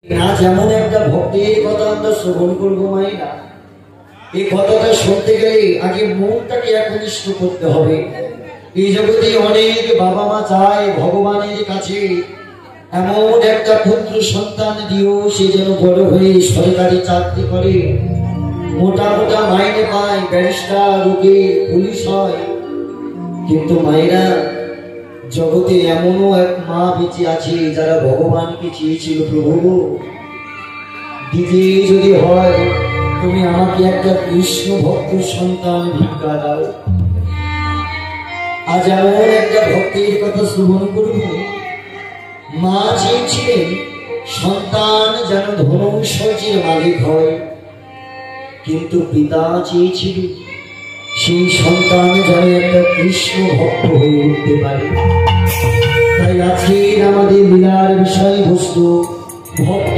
না যেমন একটা ভক্তির কথা আমরা শ্রবণ করবো মায়েরা, এই কথাটা শুনতে গেলে আগে মনটাকে একনিষ্ঠ করতে হবে। এই জগতে অনেক বাবা মা চায় ভগবানের কাছে এমন একটা পুত্র সন্তান দিও, সে যেন বড় হয়ে সরকারি চাকরি করে, মোটা মোটা মাইনে পায়, ব্যারিস্টার, উকিল, পুলিশ হয়। কিন্তু মায়েরা, জগতে এমনও এক মা বেঁচে আছে যারা ভগবানকে চেয়েছিল, প্রভু দিদি যদি হয় তুমি আমাকে একটা কৃষ্ণ ভক্ত সন্তান ভিক্ষা দাও। আজ এমন একটা ভক্তির কথা শ্রবণ করব। মা চেয়েছিলেন সন্তান যেন ধনৈশ্বর্যের মালিক হয়, কিন্তু পিতা চেয়েছিলেন সেই সন্তান যেন একটা কৃষ্ণ ভক্ত হয়ে উঠতে পারে। তাই আজকের আমাদের লীলার বিষয়বস্তু ভক্ত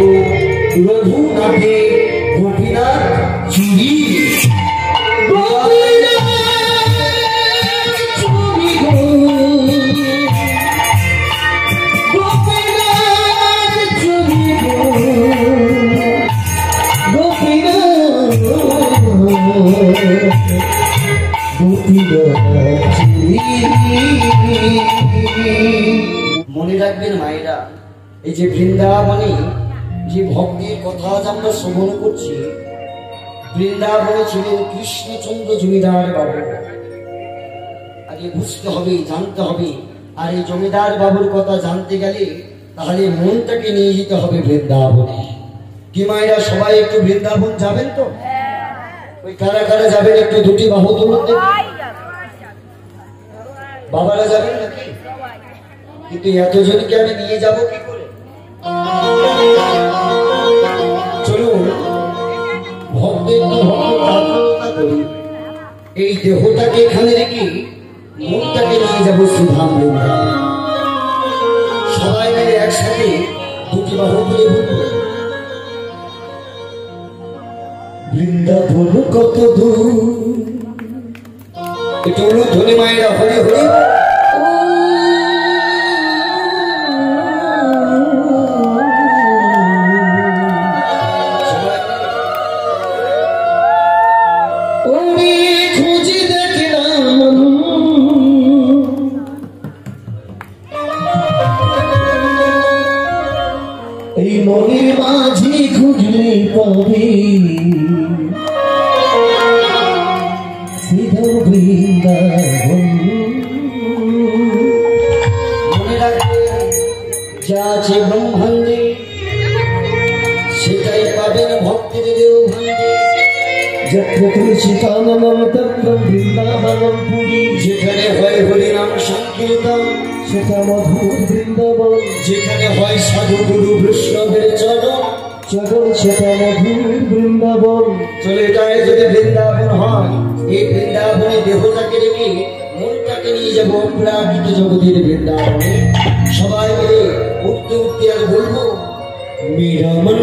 রঘুনাথের গোপীনাথ চুরি। মনে রাখবেন মায়েরা, এই যে বৃন্দাবনে যে ভক্তির কথা আমরা শ্রবণ করছি, বৃন্দাবনে ছিলেন কৃষ্ণচন্দ্র জমিদার বাবু। আগে বুঝতে হবে, জানতে হবে। আর এই জমিদার বাবুর কথা জানতে গেলে তাহলে মনটাকে নিয়ে যেতে হবে বৃন্দাবনে। কি মায়েরা, সবাই একটু বৃন্দাবন যাবেন তো? ওই কারা কারা যাবেন একটু দুটি বাহু তুলুন। বাবারা যাবেন নাকি? কিন্তু এতজনকে আমি নিয়ে যাব কি করে? চলুন ভক্তের করি, এই দেহটাকে এখানে রেখে মনটাকে নিয়ে যাবো শ্রীধাম বৃন্দাবন। সবাই মিলে একসাথে দুটি বাহু তুলে বলবো, বৃন্দাবন কত দূর। একটু ধনী মায়েরা হরি হরি। এই মনের মাঝে খুঁজলে পাবে শ্রীধাম বৃন্দাবন। মনে রাখবে, যা আছে ব্রহ্মাণ্ডে সেটাই পাবেন ভক্তের দেওভাণ্ডে। যত্র তুলসী কাননম তত্র বৃন্দাবনম পুরী। যেখানে হয় হরিনাম সংকীর্তন সেটা মধুর বৃন্দাবন। যেখানে হয় সাধু গুরু বৈষ্ণবের চরণ সেটা মধুর বৃন্দাবন। চলে যায় যদি বৃন্দাবন হয়, এই বৃন্দাবনে দেহটাকে রেখে মনটাকে নিয়ে যাবো অপ্রাকৃত জগতের বৃন্দাবনে। সবাই মিলে উঠতে উঠতে আর বলবো, মেরা মন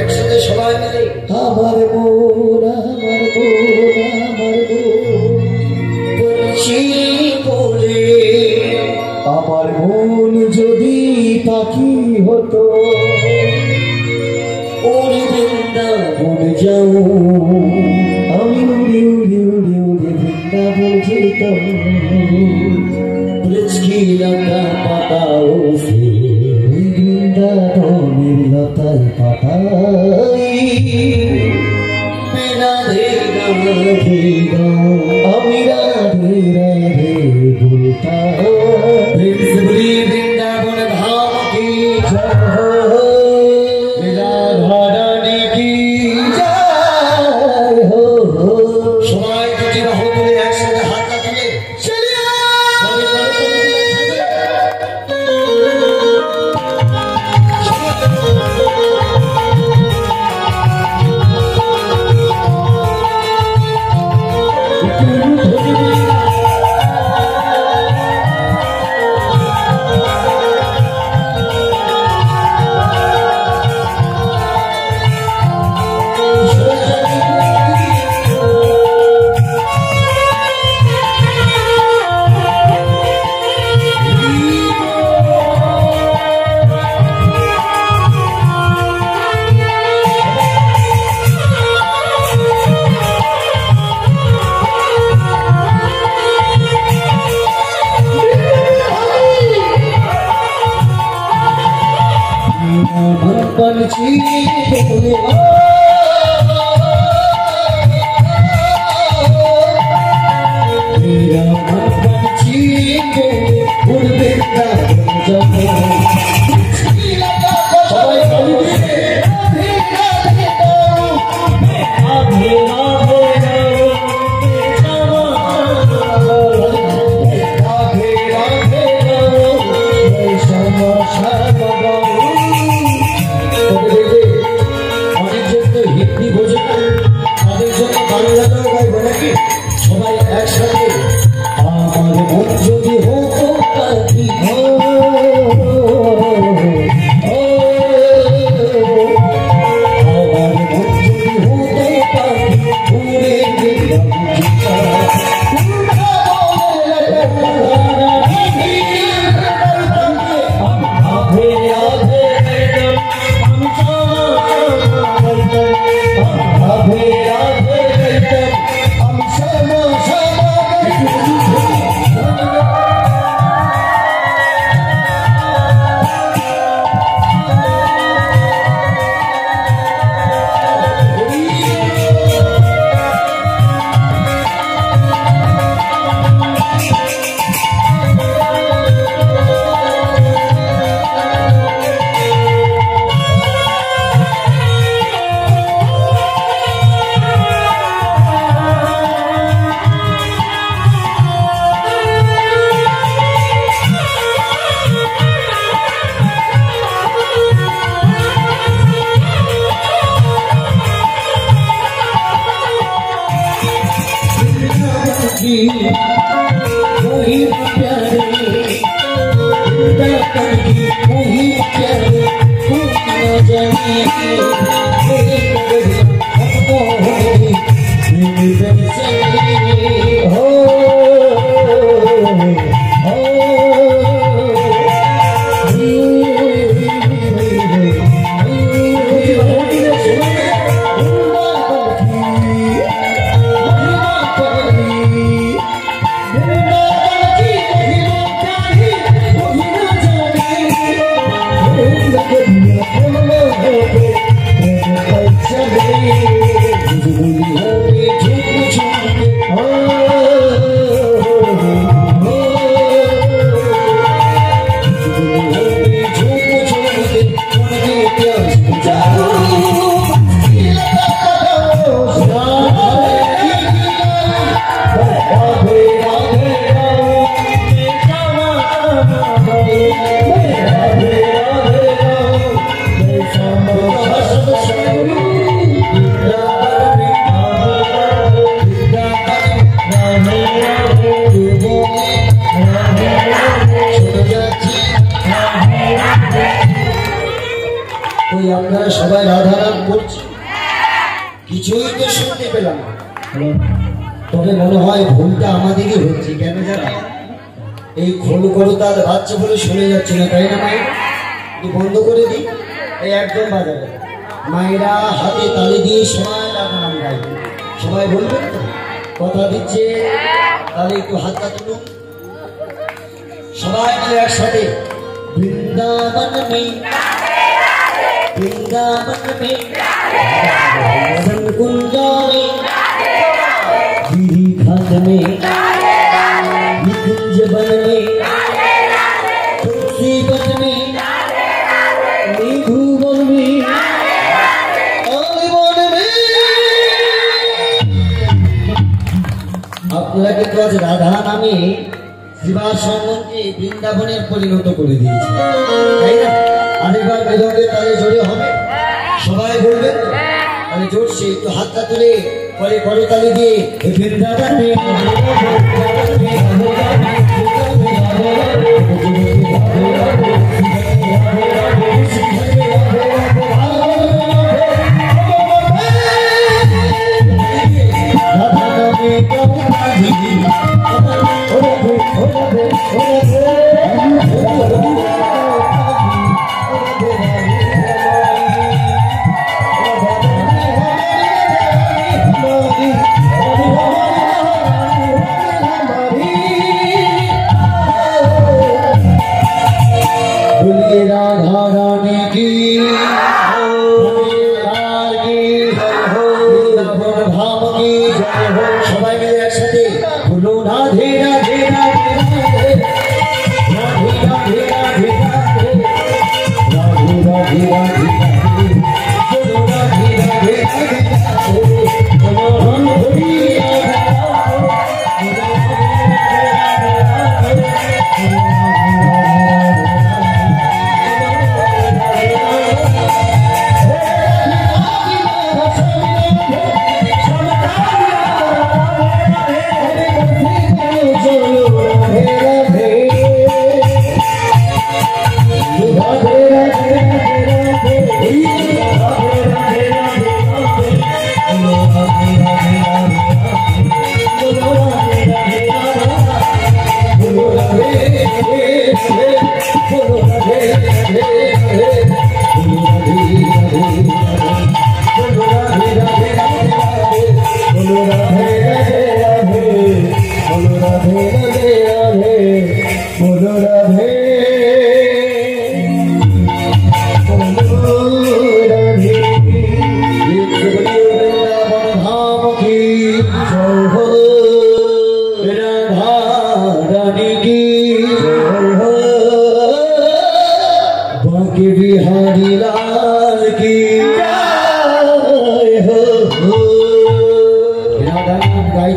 একসাথে সবাই মিলে, আমার মন আমার মন আমার বলে, আমার মন যদি পাখি হতো ওরে বৃন্দাবন যাও, আমি উড়ে উড়ে উড়ে উড়ে বৃন্দাবন যেতাম। ব্রজকি লতা পাতাও সে বৃন্দাবনের লতায় পাতাই রাধে রাধে আমি রাধে রাধে বলতাম। বৃন্দাবন ধাম কি রাধা রানী কি জয় হো। সবাই দুটি বাহু তুলে একসাথে হাত তুলে সবাই রাধা রাম করছে, কিছুই তো শুনতে পেলাম না। তবে মনে হয় ভুলটা আমাদেরই হচ্ছে। কেন জানা, এই খোল করো তার বাচ্চা বলে শুনে যাচ্ছে না, তাই না মায়ের? বন্ধ করে দিই, এই একদম বাজারে মায়েরা হাতে তালি দিয়ে সবাই রাধা নাম গাইবে। সবাই বলবেন তো, কথা দিচ্ছে, তাহলে একটু হাতটা তুলুন সবাই মিলে একসাথে। বৃন্দাবন में वृंदावन में कुंजा में गिरी खंड में निकुंज वन में तुलसी वन में निधु वन में वन में। আপনারা কিন্তু আজ রাধা নামে শিবাশ্রমকে বৃন্দাবনের পরিণত করে দিয়েছে, তাই না? আরেকবার বেদকে তালে জোরে হবে, সবাই বলবেন তাহলে জোরছে একটু হাতটা তুলে পরে করো তালে দিয়ে বৃন্দাবনে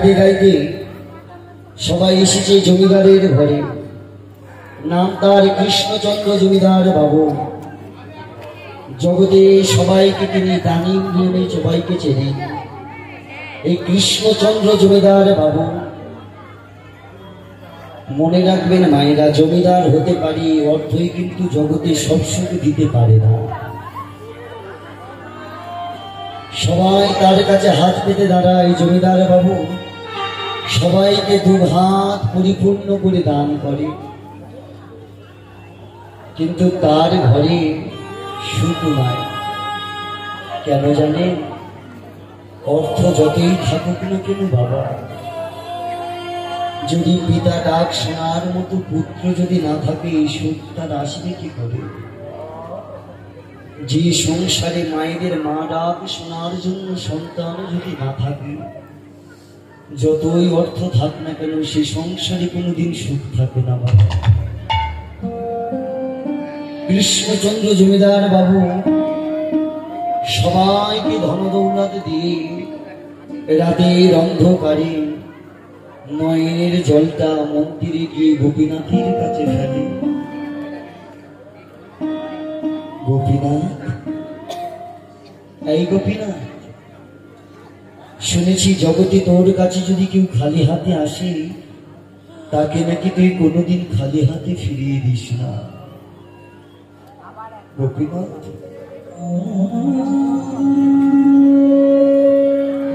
গাইতে গাইতে সবাই এসেছে জমিদারের ঘরে। নাম তার কৃষ্ণচন্দ্র জমিদার বাবু। জগতে সবাইকে তিনি দানি নিয়ে সবাইকে চেনেন। এই কৃষ্ণচন্দ্র জমিদার বাবু, মনে রাখবেন মায়েরা, জমিদার হতে পারি অর্থই কিন্তু জগতে সব সুখ দিতে পারে না। সবাই তার কাছে হাত পেতে দাঁড়ায়। জমিদার বাবু সবাইকে দু হাত পরিপূর্ণ করে দান করে, কিন্তু তার ঘরে সুখ নাই। কেন জানেন? অর্থ যতই থাকুক না কেন বাবা, যদি পিতা ডাক শোনার মতো পুত্র যদি না থাকে, এই সুখ তার আসবে কি করে? যে সংসারে মায়েদের মা ডাক শোনার জন্য সন্তান যদি না থাকে, যতই অর্থ থাক না কেন সে সংসারে কোনোদিন সুখ থাকে না বাবা। কৃষ্ণচন্দ্র জমিদার বাবু সবাইকে ধন দৌলত দিয়ে রাতের অন্ধকারে নয়নের জলটা মন্দিরে গিয়ে গোপীনাথের কাছে ফেলে। গোপীনাথ, এই গোপীনাথ, শুনেছি জগতে তোর কাছে যদি কেউ খালি হাতে আসে, তাকে নাকি তুই কোনোদিন খালি হাতে ফিরিয়ে দিস না। গোপীনাথ,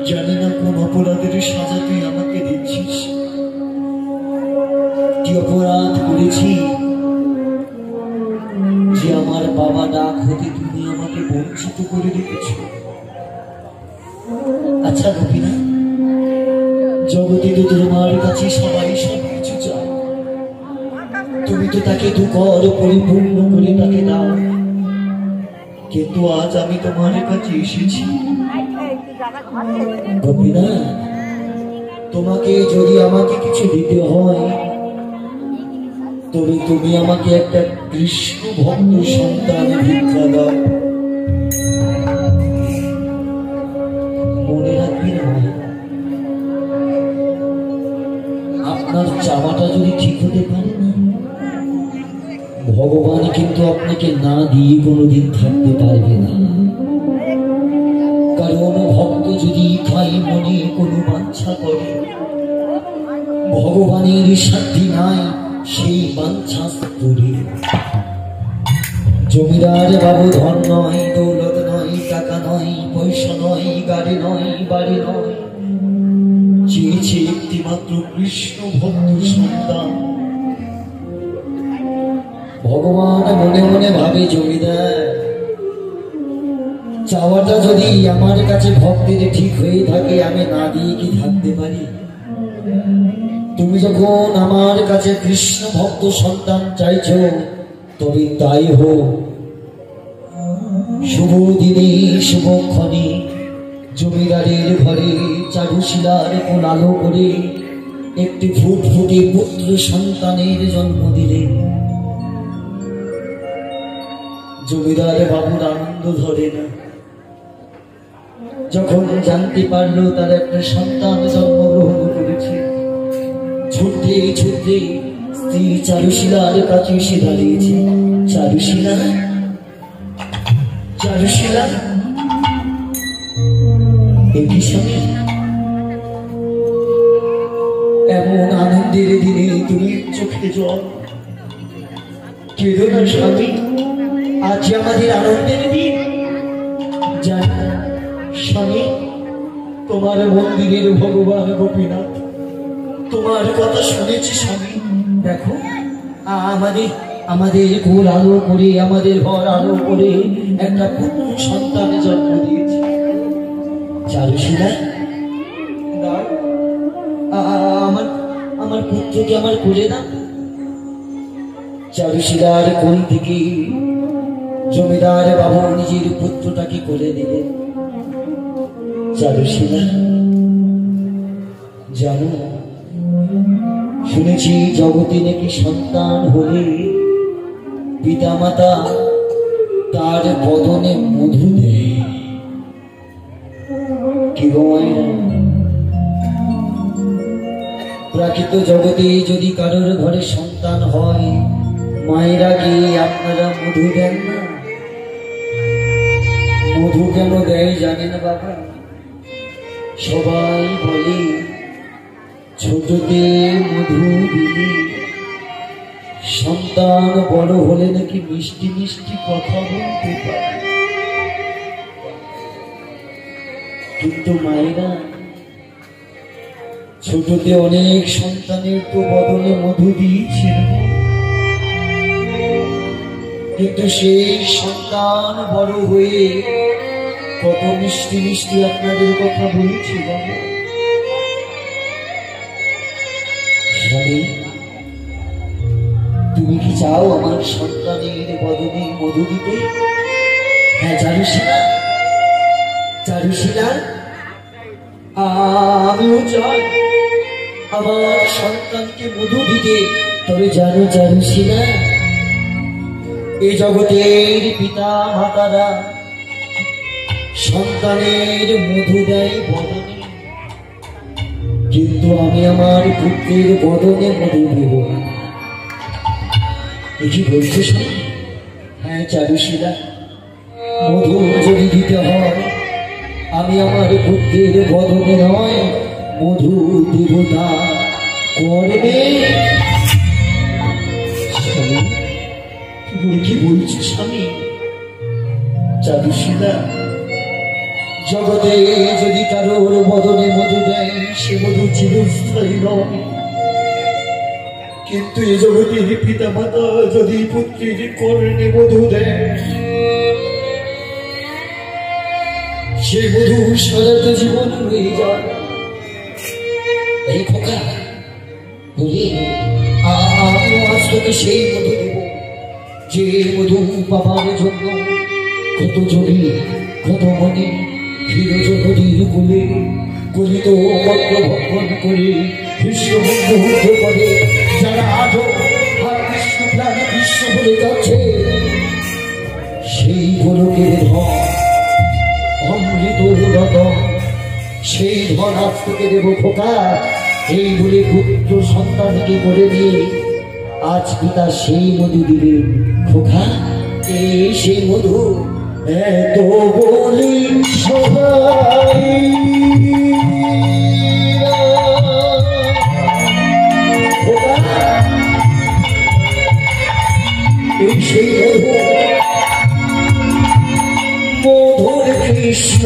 জানি না কোন অপরাধের সাজা তুই আমাকে দিচ্ছিস। কি অপরাধ করেছি যে আমার বাবা ডাক হতে তুমি আমাকে বঞ্চিত করে রেখেছ? আচ্ছা গোপীনাথ, জগতে তো তোমার কাছে সবাই সব কিছু চায়, তুমি তো তাকে দু কর পরিপূর্ণ করে তাকে দাও, কিন্তু আজ আমি তোমার কাছে এসেছি। গোপীনাথ, তোমাকে যদি আমাকে কিছু দিতে হয়, তবে তুমি আমাকে একটা কৃষ্ণ ভক্ত সন্তান ভিক্ষা দাও। মনে রাখবেন আপনার চাওয়াটা যদি ঠিক হতে পারে না, ভগবান কিন্তু আপনাকে না দিয়ে কোনোদিন থাকতে পারবে না। কারণ ভক্ত যদি খাই মনে কোনো বাঞ্ছা করে, ভগবানের সাধ্যি নাই সেই বাঞ্ছা করে। জমিদার বাবু ধন নয়, দৌলত নয়, টাকা নয়, পয়সা নয়, গাড়ি নয়, বাড়ি নয়, চেয়েছে একটি মাত্র কৃষ্ণ ভক্ত সন্তান। ভগবান মনে মনে ভাবে, জমিদার চাওয়াটা যদি আমার কাছে ভক্তের ঠিক হয়ে থাকে, আমি না দিয়ে কি থাকতে পারি? তুমি যখন আমার কাছে কৃষ্ণ ভক্ত সন্তান চাইছো, তবে তাই হোক। শুভ দিনে শুভক্ষণে জমিদারের ঘরে চারুশিলার কোল আলো করে একটি ফুটফুটে পুত্র সন্তানের জন্ম দিলেন। জমিদার বাবুর আনন্দ ধরে না। যখন জানতে পারলো তার একটা সন্তান জন্মগ্রহণ করেছে, ছুটতে ছুটতে স্ত্রী চারুশিলার কাছে এসে দাঁড়িয়েছে। চারুশিলা, চারুশিলা, একই স্বামী, এমন আনন্দের দিনে তুমি চোখে জল, কেঁদো না স্বামী, আজ আমাদের আনন্দের দিন। জানি স্বামী, তোমার মন্দিরের ভগবান গোপীনাথ তোমার কথা শুনেছি স্বামী। দেখো আমাদের কুল আলো করে, আমাদের ঘর আলো করে একটা পুত্র সন্তান জন্ম দিয়েছে। চারুশিলা, দাও আমার পুত্রকে আমার কোলে দাও। চারুশিলার কোল থেকে জমিদার বাবু নিজের পুত্রটাকে কোলে দিলেন। চারুশিলা, জানো, শুনেছি জগতে নাকি সন্তান হলে পিতা মাতা তার বদনে মধু দেয়। কি গো মায়েরা, প্রাকৃত জগতে যদি কারোর ঘরে সন্তান হয়, মায়েরা কি আপনারা মধু দেন না? মধু কেন দেয় জানেন বাবা? সবাই বলে ছোটতে মধু দিলে সন্তান বড় হলে নাকি মিষ্টি মিষ্টি কথা বলতে পারে। কিন্তু মায়েরা ছোটতে অনেক সন্তানের তো বদলে মধু দিয়েছিল, কিন্তু সেই সন্তান বড় হয়ে কত মিষ্টি মিষ্টি আপনাদের কথা বলেছিল। স্বামী, তুমি কি চাও আমার সন্তানের বদলে মধু দিতে? হ্যাঁ চারুশীলা, চারুশীলা, আমিও চাই আমার সন্তানকে মধু দিতে। তবে জানো চারুশীলা, এই জগতের পিতা মাতারা সন্তানের মধু দেয় বদনে, কিন্তু আমি আমার পুত্রের বদনে মধু দেব না। কি বলছো স্বামী? হ্যাঁ চারুশীলা, মধু যদি দিতে হয় আমি আমার পুত্রের বদনে নয়, মধু দেবতা করবে। স্বামী, তুমি কি বলছো স্বামী? চারুশীলা, জগতে যদি কারোর বদনে মধু দেয় সে মধু চিরস্থায়ী নয়, কিন্তু এই জগতের পিতা মাতা যদি পুত্রের কর্ণে মধু দেয় সে মধু সারাটা জীবন হয়ে যায়। এই খোকা বলি, আমিও আজ তোকে সেই মধু দেব যে মধু বাবার জন্য কত জমি কত মনে ফিরোজ নদীর কুলে কলিত মন্ত্র ভক্ষণ করে বিশ্ববন্ধ করে যারা আজও কৃষ্ণ প্রাণে বিশ্ব বলে যাচ্ছে, সেই গোলকের ধন অমৃত রতন, সেই ধন আজ তোকে দেব খোকা। এই বলে পুত্র সন্তানকে করে দিয়ে আজ পিতা সেই মধু দিবে খোকা। এই সেই মধু এত বলি সবাই এই সেই মধুর কৃষ্ণ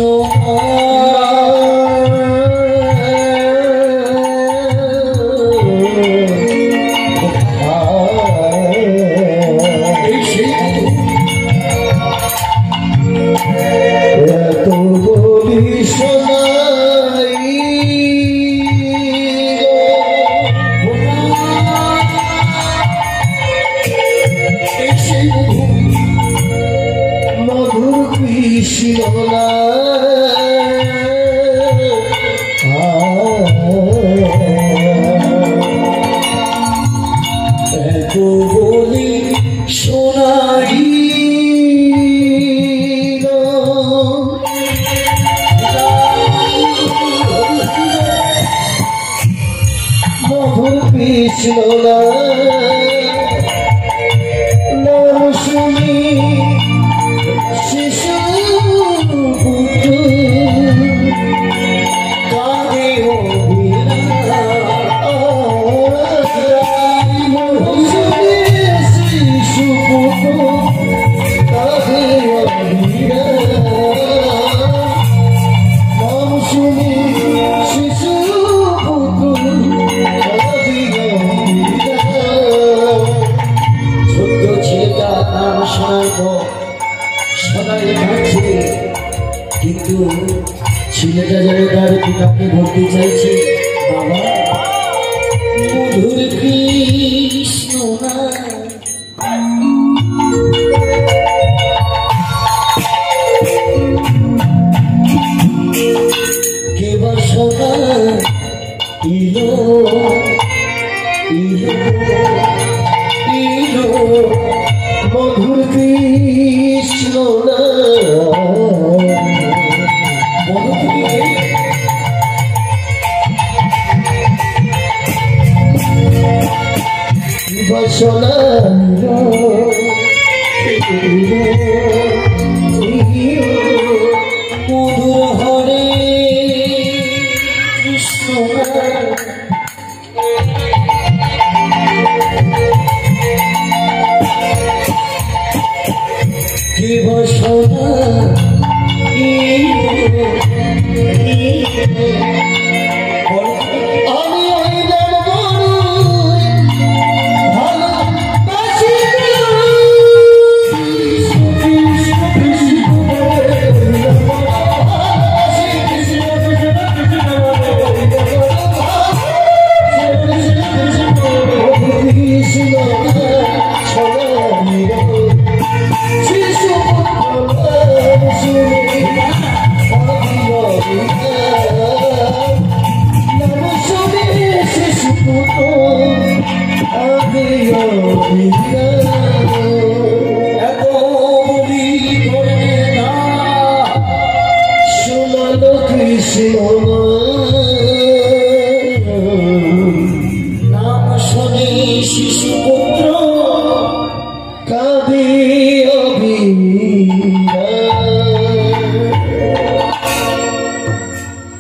কিন্তু ছেলেটা যেন তার পিতাকে বলতে চাইছে, বাবা মধুর কৃষ্ণ কে বাসনা ইলো ইলো ইলো মধুর কৃষ্ণ বাসনা মধুর হরে কৃষ্ণ কি বাসনা নাম শুনে শিশুপুত্র কাঁদে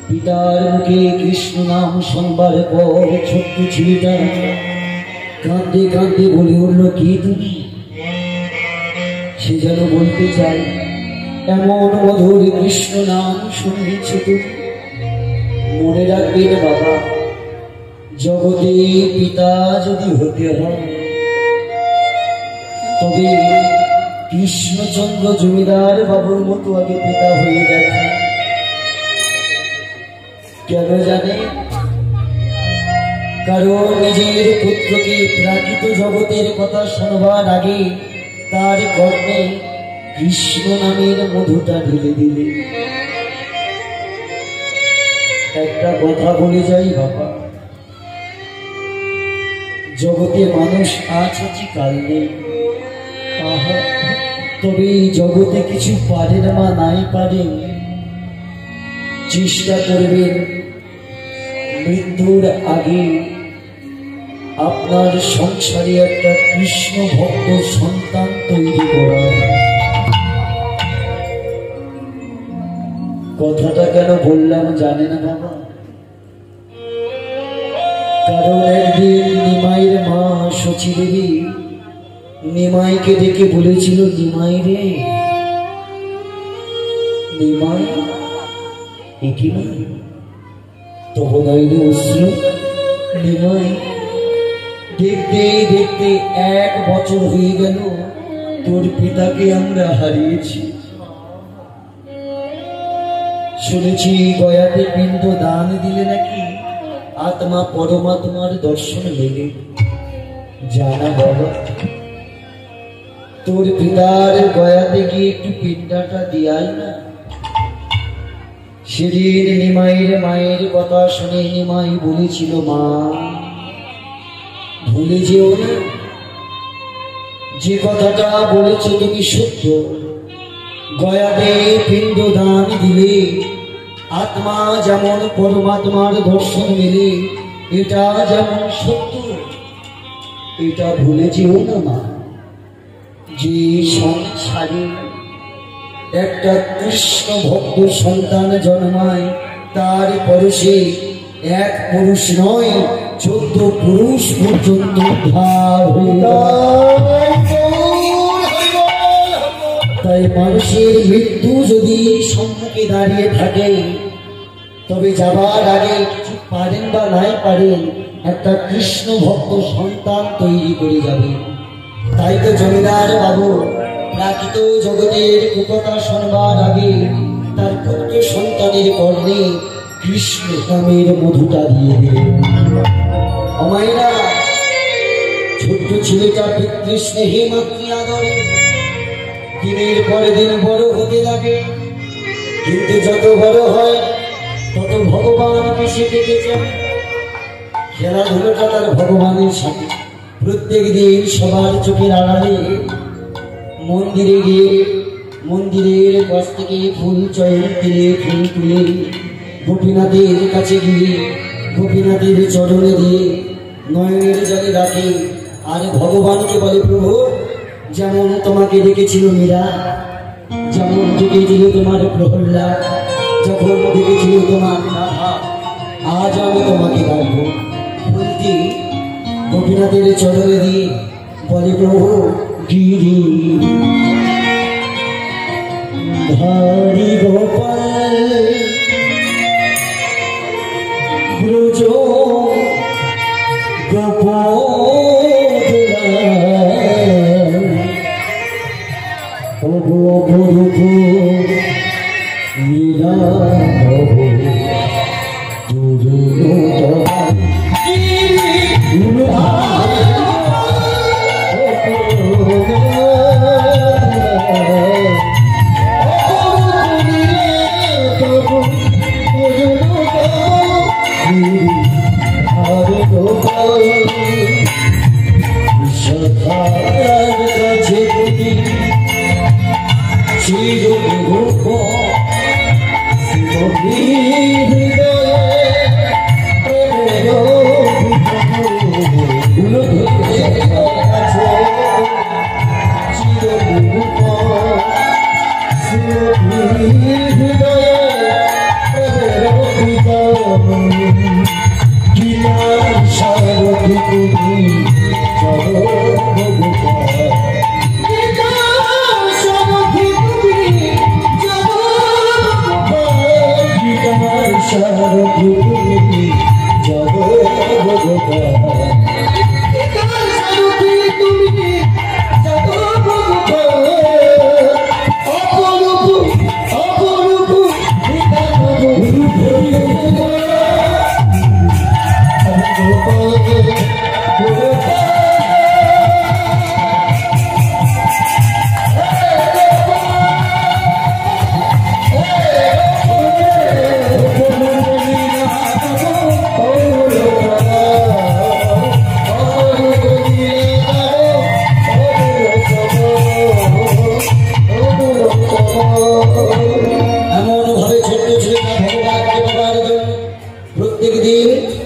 পিতার মুখে কৃষ্ণ নাম শুনবার পর ছোট্ট ছেলেটা কাঁদতে কাঁদতে বলে উঠল, কি তুমি? সে যেন বলতে চাই, এমন মধুর কৃষ্ণ নাম শুনেছ তুমি? মনে রাখবেন বাবা, জগতে পিতা যদি হতে হয় তবে কৃষ্ণচন্দ্র জমিদার বাবুর মতো আগে পিতা হয়ে দেখা। কেন জানে? কারণ নিজের পুত্রকে প্রাকৃত জগতের কথা শোনবার আগে তার কর্ণে কৃষ্ণ নামের মধুটা ঢেলে দিলে। একটা কথা বলে যাই বাবা, জগতে মানুষ আজ আছে কাল নেই, তবে জগতে কিছু পারেন বা নাই পারেন, চেষ্টা করবেন মৃত্যুর আগে আপনার সংসারে একটা কৃষ্ণ ভক্ত সন্তান তৈরি করা। কথাটা কেন বললাম জানে না বাবা? কারণ একদিন নিমাইয়ের মা শচী দেবী নিমাইকে ডেকে বলেছিল, নিমাই রে, নিমাই একই তহনইলে অশ্রু। নিমাই, দেখতে দেখতে 1 বছর হয়ে গেল তোর পিতাকে আমরা হারিয়েছি। শুনেছি গয়াতে পিণ্ড দান দিলে নাকি আত্মা পরমাত্মার দর্শন মেলে। জানা বাবা, তোর পিতার গয়াতে গিয়ে একটু পিণ্ডাটা দিয়াই না। সেদিন নিমাইয়ের মায়ের কথা শুনে নিমাই বলেছিল, মা ভুলে যেও না, যে কথাটা বলেছ তুমি সত্য। গয়াতে পিণ্ড দান দিলে আত্মা যেমন পরমাত্মার দর্শন মেলে, এটা যেমন সত্য, এটা ভুলে যেও না মা। যে সংসারে একটা কৃষ্ণ ভক্ত সন্তান জন্মায়, তার পরশে 1 পুরুষ নয় 14 পুরুষ পর্যন্ত উদ্ধার হয়ে যায়। তাই মানুষের মৃত্যু যদি সম্মুখে দাঁড়িয়ে থাকে, তবে যাবার আগে কিছু পারেন বা নাই পারেন, একটা কৃষ্ণ ভক্ত সন্তান তৈরি করে যাবে। তাই তো জমিদার বাবু প্রাকৃত জগতের কথা শোনবার আগে তার পুত্র সন্তানের কর্ণে কৃষ্ণ নামের মধুটা দিয়ে দিলেন। অমাইরা, ছোট্ট ছেলেটা পিতৃস্নেহী মাতৃ আদরে দিনের পর দিন বড় হতে লাগে, কিন্তু যত বড় হয় তত ভগবানকে সে পেতে চায়। খেলাধুলোটা তার ভগবানের সাথে। প্রত্যেক দিন সবার চোখের আড়ালে মন্দিরে গিয়ে মন্দিরের কাছ থেকে ফুল চয়ন তুলে ফুল তুলে গোপীনাথের কাছে গিয়ে গোপীনাথের চরণে দিয়ে নয়নের জলে রাখে আর ভগবানকে বলে প্রভু যেমন তোমাকে ডেকেছিল মীরা, যেমন ডেকেছিল তোমার প্রহ্লাদ, যখন ডেকেছিল তোমার রাধা, আজ আমি তোমাকে ডাকবো। কুন্তী গোপীনাথের চরণে দিয়ে বলে প্রভু গিরি ধারি গোপাল ব্রজ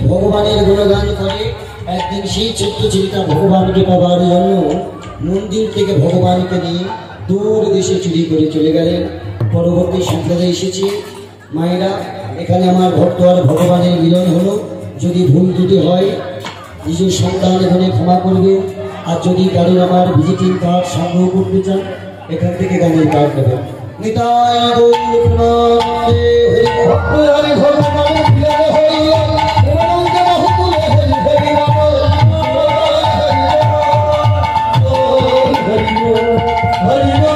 ভগবানের গুণগান করে। একদিন সেই ছোট্ট ছেলেটা ভগবানকে পাবার জন্য মন্দির থেকে ভগবানকে নিয়ে দূর দেশে চুরি করে চলে গেলেন। পরবর্তী সম্প্রদায় এসেছে, মায়েরা এখানে আমার ভক্ত আর ভগবানের মিলন হলো। যদি ভুল ত্রুটি হয় নিজের সন্তান এখানে ক্ষমা করবে। আর যদি কারোর আমার ভিজিটিং কার্ড সংগ্রহ করতে চান এখান থেকে গানের কার্ড নেবেন। নিতাই গৌর হরি হরি